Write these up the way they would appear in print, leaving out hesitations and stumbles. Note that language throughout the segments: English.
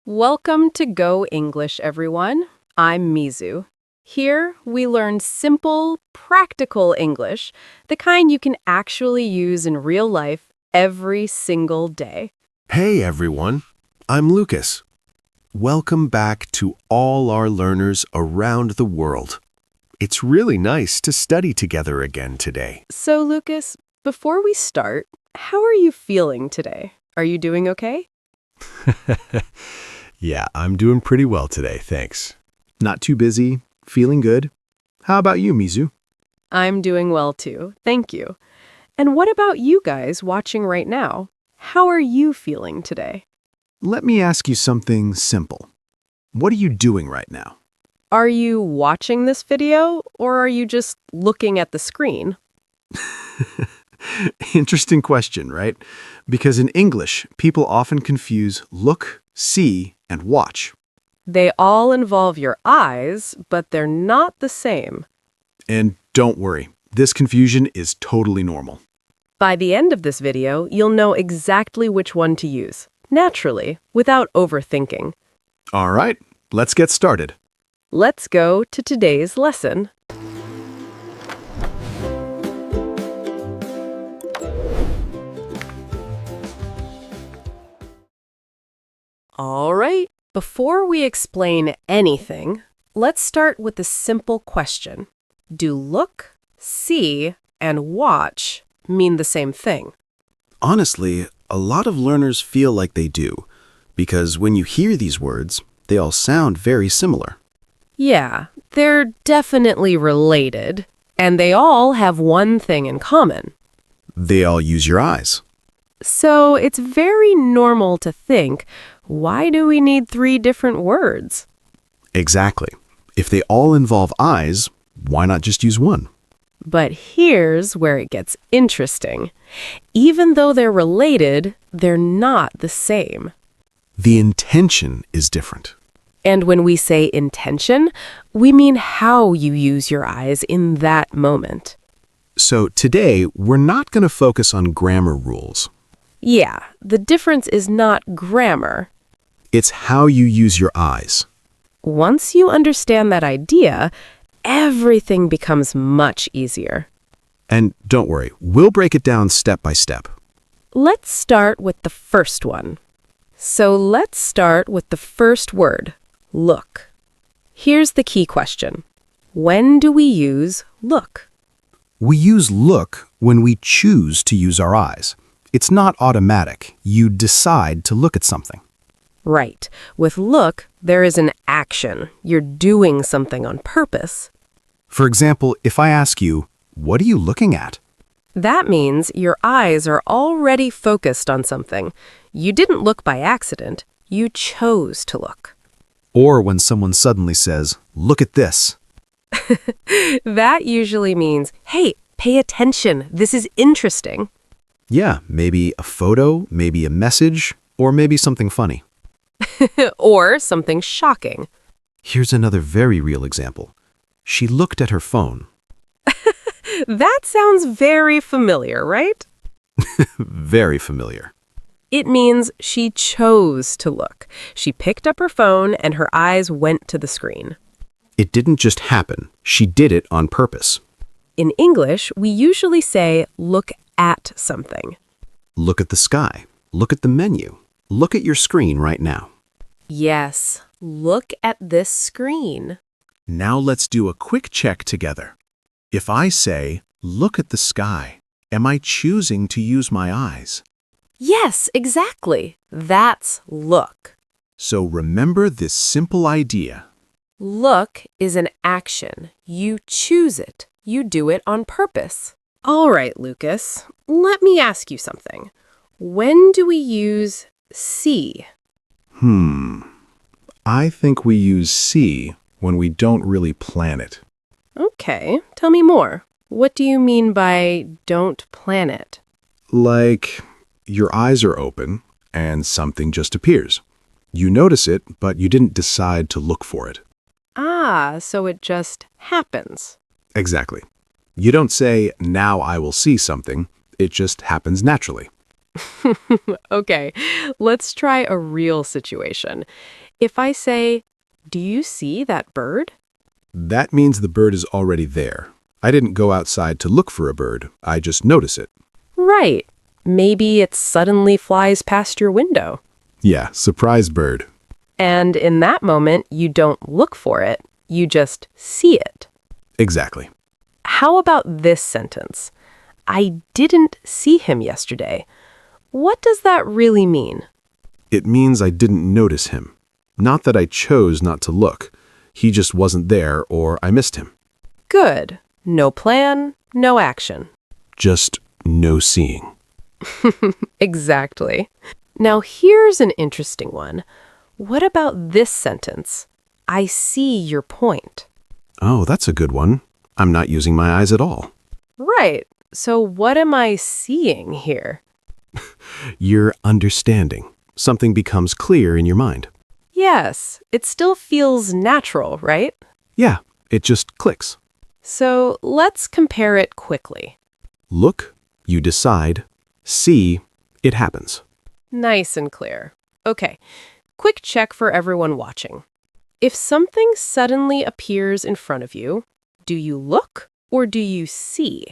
Welcome to Go English, everyone. I'm Mizu. Here, we learn simple, practical English, the kind you can actually use in real life every single day. Hey everyone, I'm Lucas. Welcome back to all our learners around the world. It's really nice to study together again today. So, Lucas, before we start, how are you feeling today? Are you doing okay? Yeah, I'm doing pretty well today, thanks. Not too busy, feeling good. How about you, Mizu? I'm doing well too, thank you. And what about you guys watching right now? How are you feeling today? Let me ask you something simple. What are you doing right now? Are you watching this video, or are you just looking at the screen? Interesting question, right? Because in English, people often confuse look, see, and watch. They all involve your eyes, but they're not the same. And don't worry, this confusion is totally normal. By the end of this video, you'll know exactly which one to use, naturally, without overthinking. All right, let's get started. Let's go to today's lesson. All right, before we explain anything, let's start with a simple question. Do look, see, and watch mean the same thing? Honestly, a lot of learners feel like they do, because when you hear these words, they all sound very similar. Yeah, they're definitely related, and they all have one thing in common. They all use your eyes. So it's very normal to think, why do we need three different words? Exactly. If they all involve eyes, why not just use one? But here's where it gets interesting. Even though they're related, they're not the same. The intention is different. And when we say intention, we mean how you use your eyes in that moment. So today, we're not going to focus on grammar rules. Yeah, the difference is not grammar. It's how you use your eyes. Once you understand that idea, everything becomes much easier. And don't worry, we'll break it down step by step. Let's start with the first one. So let's start with the first word, look. Here's the key question. When do we use look? We use look when we choose to use our eyes. It's not automatic. You decide to look at something. Right. With look, there is an action. You're doing something on purpose. For example, if I ask you, what are you looking at? That means your eyes are already focused on something. You didn't look by accident. You chose to look. Or when someone suddenly says, look at this. That usually means, hey, pay attention. This is interesting. Yeah, maybe a photo, maybe a message, or maybe something funny. Or something shocking. Here's another very real example. She looked at her phone. That sounds very familiar, right? Very familiar. It means she chose to look. She picked up her phone and her eyes went to the screen. It didn't just happen. She did it on purpose. In English, we usually say look at something. Look at the sky. Look at the menu. Look at your screen right now. Yes, look at this screen. Now let's do a quick check together. If I say, look at the sky, am I choosing to use my eyes? Yes, exactly. That's look. So remember this simple idea. Look is an action. You choose it. You do it on purpose. All right, Lucas, let me ask you something. When do we use see? I think we use see when we don't really plan it. Okay, tell me more. What do you mean by don't plan it? Like, your eyes are open and something just appears. You notice it, but you didn't decide to look for it. Ah, so it just happens. Exactly. You don't say, now I will see something. It just happens naturally. Okay, let's try a real situation. If I say, "Do you see that bird?" That means the bird is already there. I didn't go outside to look for a bird. I just notice it. Right. Maybe it suddenly flies past your window. Yeah, surprise bird. And in that moment, you don't look for it, you just see it. Exactly. How about this sentence? I didn't see him yesterday. What does that really mean? It means I didn't notice him. Not that I chose not to look. He just wasn't there or I missed him. Good. No plan, no action. Just no seeing. Exactly. Now here's an interesting one. What about this sentence? I see your point. Oh, that's a good one. I'm not using my eyes at all. Right. So what am I seeing here? You're understanding. Something becomes clear in your mind. Yes, it still feels natural, right? Yeah, it just clicks. So let's compare it quickly. Look, you decide. See, it happens. Nice and clear. Okay, quick check for everyone watching. If something suddenly appears in front of you, do you look or do you see?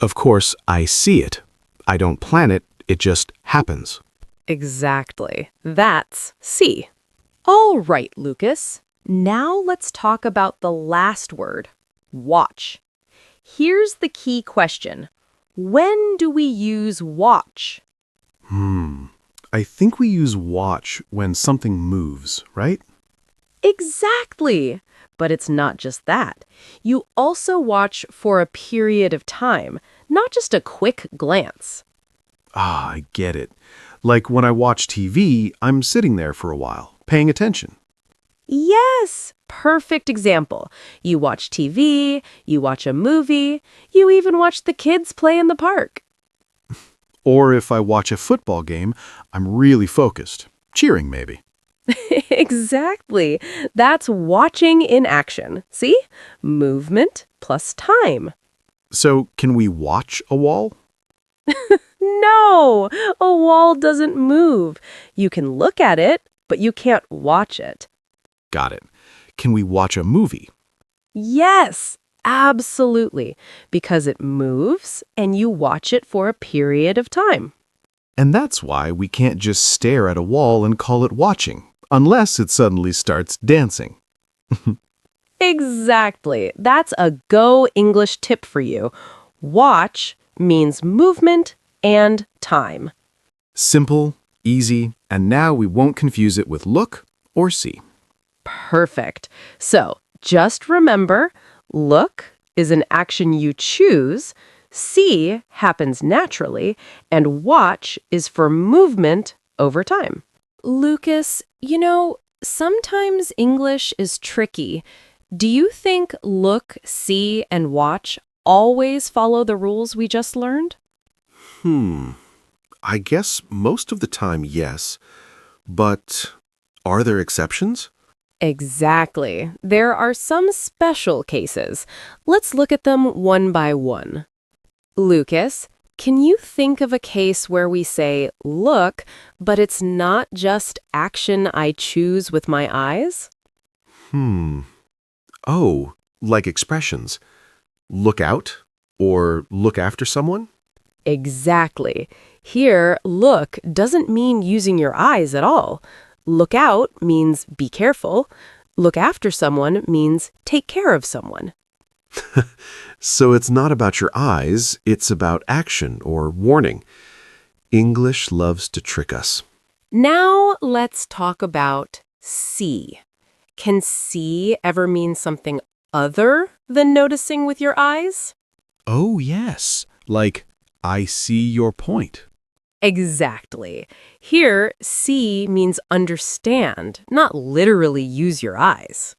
Of course, I see it. I don't plan it, it just happens. Exactly. That's see. All right, Lucas. Now let's talk about the last word, watch. Here's the key question. When do we use watch? I think we use watch when something moves, right? Exactly. But it's not just that. You also watch for a period of time, not just a quick glance. Ah, I get it. Like when I watch TV, I'm sitting there for a while, paying attention. Yes, perfect example. You watch TV, you watch a movie, you even watch the kids play in the park. Or if I watch a football game, I'm really focused. Cheering, maybe. Exactly. That's watching in action. See? Movement plus time. So, can we watch a wall? No, a wall doesn't move. You can look at it, but you can't watch it. Got it. Can we watch a movie? Yes, absolutely, because it moves and you watch it for a period of time. And that's why we can't just stare at a wall and call it watching, unless it suddenly starts dancing. Exactly. That's a Go English tip for you. Watch means movement and time. Simple, easy, and now we won't confuse it with look or see. Perfect. So just remember, look is an action you choose, see happens naturally, and watch is for movement over time. Lucas, sometimes English is tricky. Do you think look, see, and watch always follow the rules we just learned? I guess most of the time, yes. But are there exceptions? Exactly. There are some special cases. Let's look at them one by one. Lucas, can you think of a case where we say look, but it's not just action I choose with my eyes? Oh, like expressions. Look out or look after someone? Exactly. Here, look doesn't mean using your eyes at all. Look out means be careful. Look after someone means take care of someone. So it's not about your eyes, it's about action or warning. English loves to trick us. Now let's talk about see. Can see ever mean something other than noticing with your eyes? Oh, yes. Like, I see your point. Exactly. Here, see means understand, not literally use your eyes.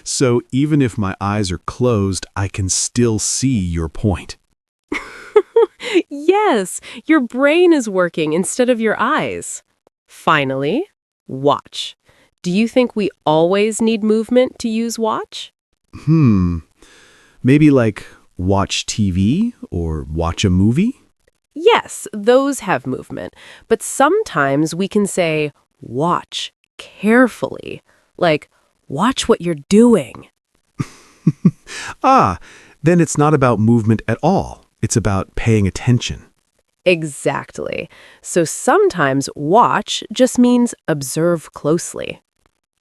So even if my eyes are closed, I can still see your point. Yes, your brain is working instead of your eyes. Finally, watch. Do you think we always need movement to use watch? Maybe like watch TV or watch a movie? Yes, those have movement, but sometimes we can say, watch carefully, like, watch what you're doing. Ah, then it's not about movement at all. It's about paying attention. Exactly. So sometimes watch just means observe closely.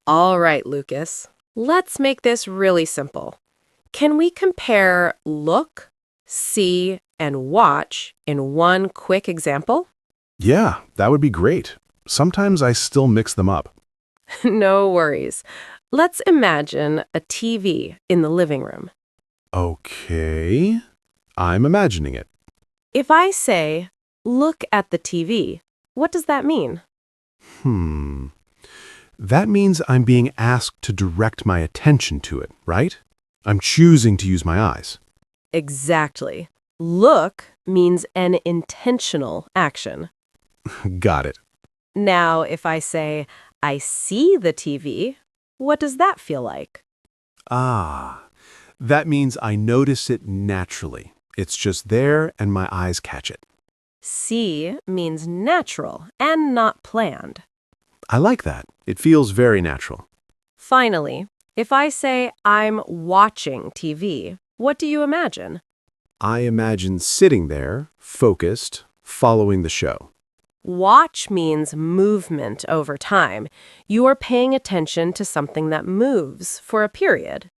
All right, Lucas, let's make this really simple. Can we compare look, see, and watch in one quick example? Yeah, that would be great. Sometimes I still mix them up. No worries. Let's imagine a TV in the living room. Okay, I'm imagining it. If I say, look at the TV, what does that mean? Hmm. That means I'm being asked to direct my attention to it, right? I'm choosing to use my eyes. Exactly. Look means an intentional action. Got it. Now, if I say, I see the TV, what does that feel like? Ah, that means I notice it naturally. It's just there and my eyes catch it. See means natural and not planned. I like that. It feels very natural. Finally, if I say, I'm watching TV, what do you imagine? I imagine sitting there, focused, following the show. Watch means movement over time. You are paying attention to something that moves for a period.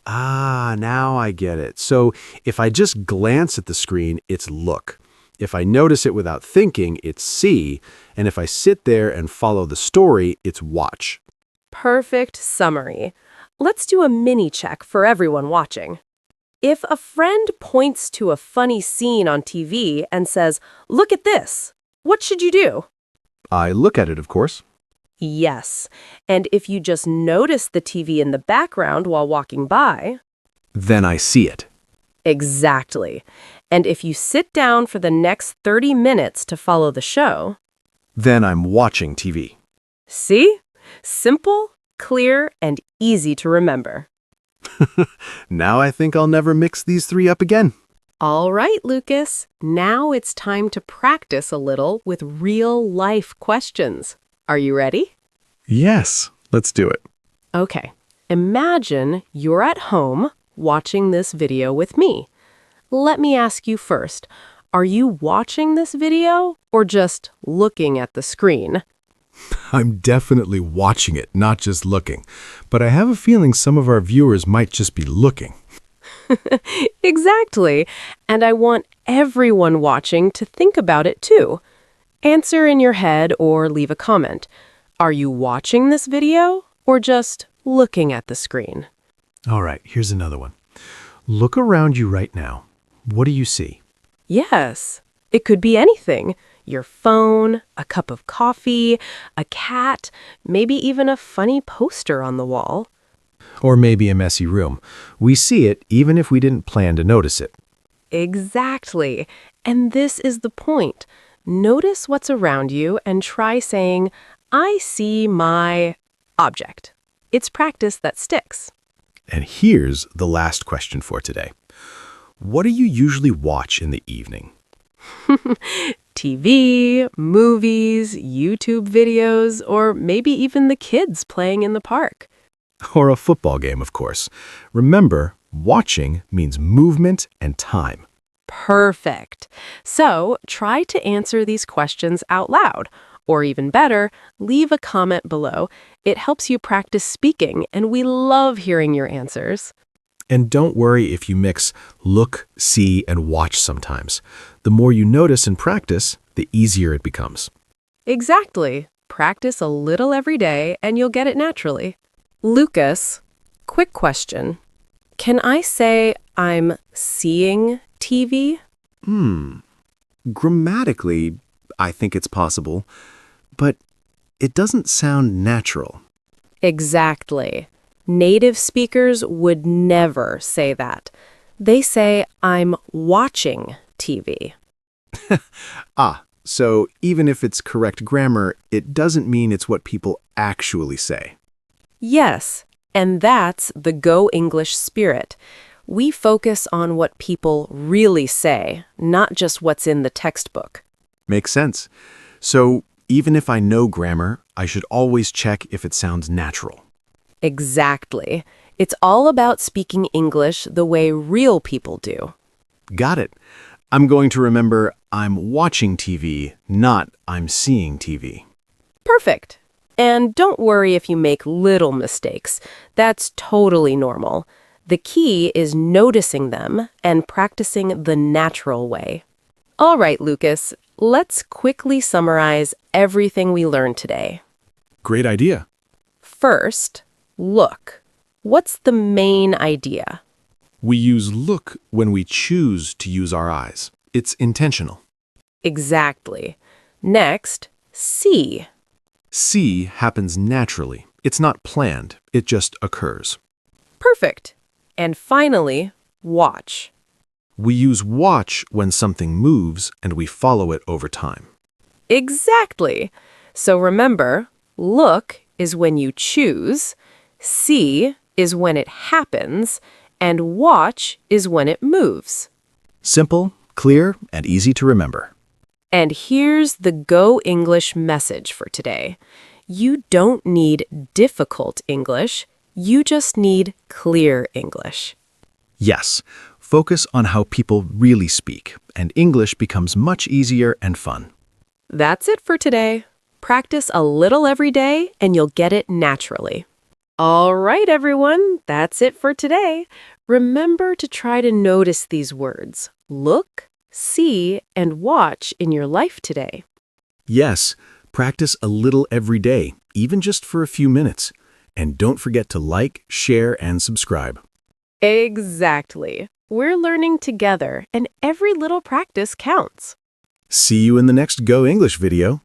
Ah, now I get it. So if I just glance at the screen, it's look. If I notice it without thinking, it's see. And if I sit there and follow the story, it's watch. Perfect summary. Let's do a mini check for everyone watching. If a friend points to a funny scene on TV and says, look at this, what should you do? I look at it, of course. Yes. And if you just notice the TV in the background while walking by, Then I see it. exactly. And if you sit down for the next 30 minutes to follow the show, Then I'm watching TV. see? Simple, clear, and easy to remember. Now I think I'll never mix these three up again. All right, Lucas. Now it's time to practice a little with real-life questions. Are you ready? Yes, let's do it. Okay. Imagine you're at home watching this video with me. Let me ask you first, are you watching this video or just looking at the screen? I'm definitely watching it, not just looking. But I have a feeling some of our viewers might just be looking. Exactly. And I want everyone watching to think about it too. Answer in your head or leave a comment. Are you watching this video or just looking at the screen? All right, here's another one. Look around you right now. What do you see? Yes, it could be anything. Your phone, a cup of coffee, a cat, maybe even a funny poster on the wall. Or maybe a messy room. We see it even if we didn't plan to notice it. Exactly. And this is the point. Notice what's around you and try saying, I see my object. It's practice that sticks. And here's the last question for today. What do you usually watch in the evening? TV, movies, YouTube videos, or maybe even the kids playing in the park. Or a football game, of course. Remember, watching means movement and time. Perfect. So try to answer these questions out loud. Or even better, leave a comment below. It helps you practice speaking, and we love hearing your answers. And don't worry if you mix look, see, and watch sometimes. The more you notice and practice, the easier it becomes. Exactly. Practice a little every day, and you'll get it naturally. Lucas, quick question. Can I say I'm seeing TV? Grammatically, I think it's possible, but it doesn't sound natural. Exactly. Native speakers would never say that. They say, I'm watching TV. So even if it's correct grammar, it doesn't mean it's what people actually say. Yes, and that's the Go English spirit. We focus on what people really say, not just what's in the textbook. Makes sense. So, even if I know grammar, I should always check if it sounds natural. Exactly. It's all about speaking English the way real people do. Got it. I'm going to remember I'm watching TV, not I'm seeing TV. Perfect. And don't worry if you make little mistakes. That's totally normal. The key is noticing them and practicing the natural way. All right, Lucas, let's quickly summarize everything we learned today. Great idea. First, look. What's the main idea? We use look when we choose to use our eyes. It's intentional. Exactly. Next, see. See happens naturally. It's not planned. It just occurs. Perfect. And finally, watch. We use watch when something moves and we follow it over time. Exactly. So remember, look is when you choose, see is when it happens, and watch is when it moves. Simple, clear, and easy to remember. And here's the Go English message for today. You don't need difficult English, you just need clear English. Yes, focus on how people really speak, and English becomes much easier and fun. That's it for today. Practice a little every day and you'll get it naturally. All right, everyone, that's it for today. Remember to try to notice these words. Look, see, and watch in your life today. Yes, practice a little every day, even just for a few minutes. And don't forget to like, share, and subscribe. Exactly. We're learning together, and every little practice counts. See you in the next Go English video.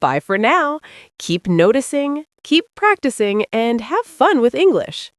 Bye for now. Keep noticing, keep practicing, and have fun with English.